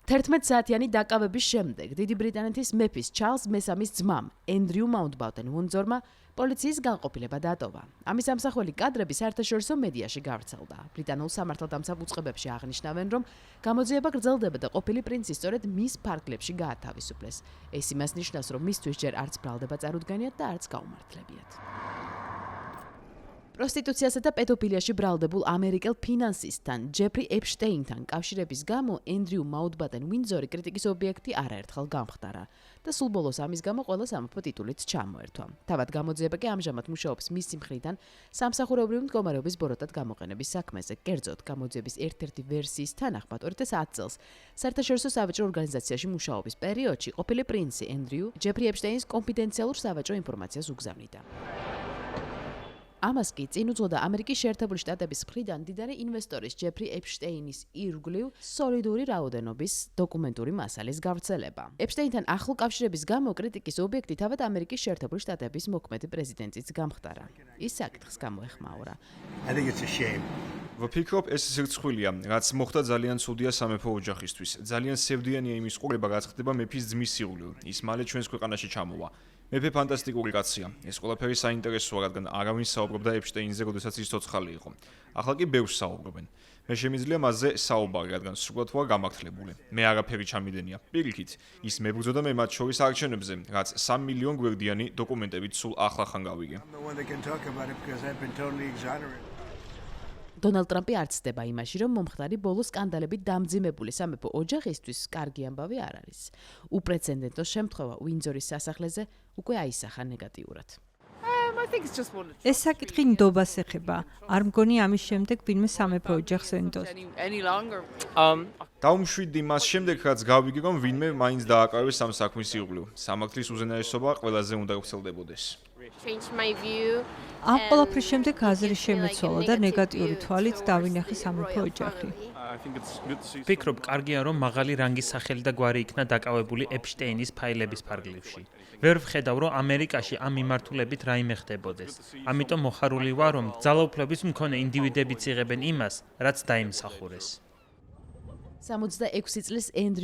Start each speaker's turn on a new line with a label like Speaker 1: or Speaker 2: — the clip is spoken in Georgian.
Speaker 1: 11 საათიანი დაკავების შემდეგ დიდი ბრიტანეთის მეფის ჩარლზ მესამის ძმამ ენდრიუ მაუნტბატენ უინძორმა პოლიციის განყოფილება დატოვა. ამის ამსახველი კადრები საერთაშორისო მედიაში გავრცელდა. ბრიტანულ სამართალდამცავ უწყებებში აღნიშნავენ, რომ გამოძიება გრძელდება და ყოფილი პრინცი სწორედ მის ფარგლებში გაათავისუფლეს. ეს იმას ნიშნავს, რომ მისთვის ჯერ არც ბრალდება წარუდგენიათ და არც გაუმართლებიათ. პროსტიტუციასა და პედოფილიაში ბრალდებულ ამერიკელ ფინანსისტთან ჯეფრი ეპშტეინთან კავშირების გამო ენდრიუ მაუნტბატენ უინძორი კრიტიკის ობიექტი არაერთხელ გამხდარა და სულ ბოლოს ამის გამო ყველა სამეფო ტიტულით ჩამოერთვა. თავად გამოძიება კი ამჟამად მუშაობს მისი მხრიდან სამსახურებრივი მდგომარეობის ბოროტად გამოყენების საქმეზე. კერძოდ, გამოძიების ერთ-ერთი ვერსიის თანახმად 2010 წელს საერთაშორისო სავაჭრო ორგანიზაციაში მუშაობის პერიოდში ყოფილი პრინცი ენდრიუ ჯეფრი ეპშტეინის კონფიდენციალურ სავაჭრო ინფორმაციას უგზავნიდა. ამას კი წინ უძღოდა ამერიკის შეერთებული შტატების მხრიდან მდიდარი ინვესტორის ჯეფრი ეპშტეინის ირგვლივ სოლიდური რაოდენობის დოკუმენტური მასალის გავრცელება. ეპშტეინთან ახლო კავშირების გამო კრიტიკის ობიექტი თავად ამერიკის შეერთებული შტატების მოქმედი პრეზიდენტიც გამხდარა. ის საკითხს გამოეხმაურა.
Speaker 2: ვფიქრობ, ეს სირცხვილია, რაც მოხდა ძალიან ცუდია სამეფო ოჯახისთვის. ძალიან სევდიანია იმის ყურება, რაც ხდება მეფის ძმის ირგვლივ. ის მალე ჩვენს ქვეყანაში ჩამოვა. მეფე ფანტასტიკური კაცია. ეს ყველაფერი საინტერესოა, რადგან არავინ საუბრობდა ეპშტეინზე, როდესაც ის ცოცხალი იყო. ახლა კი ბევრს საუბრობენ. მე შემიძლია მასზე საუბარი, რადგან სრულად ვარ გამართლებული. მე არაფერი ჩამიდენია. პირიქით, ის მებრძოდა მე მათ შორის არჩევნებზე, რაც 3 მილიონ გვერდიანი დოკუმენტებით სულ ახლახან გავიგე.
Speaker 1: დონალდ ტრამპი არ ცდება იმაში, რომ მომხდარი ბოლო სკანდალებით დამძიმებული სამეფო ოჯახისთვის კარგი ამბავი არ არის. უპრეცედენტო შემთხვევა უინძორის სასახლეზე უკვე აისახა ნეგატიურად.
Speaker 3: ეს საკითხი ნდობას ეხება. არ მგონი ამის შემდეგ ვინმე სამეფო ოჯახს ენდოს.
Speaker 2: დავუმშვიდი მას შემდეგ, რაც გავიგე, რომ ვინმე მაინც დააკავეს ამ საქმის ირგვლივ. სამართლის უზენაესობა ყველაზე უნდა გვრცელდებოდეს.
Speaker 3: ამ ყველაფრის შემდეგ აზრი შემეცვალა და ნეგატიური თვალით დავინახე სამეფო ოჯახი.
Speaker 4: ვფიქრობ, კარგია, რომ მაღალი რანგის სახელი და გვარი იქნა დაკავებული ეპშტეინის ფაილების ფარგლებში. ვერ ვხედავ, რომ ამერიკაში ამ მიმართულებით რაიმე ხდებოდეს. ამიტომ მოხარული ვარ, რომ ძალაუფლების მქონე ინდივიდებიც იღებენ იმას, რაც დაიმსახურეს.
Speaker 1: 66 წლის ენდრიუ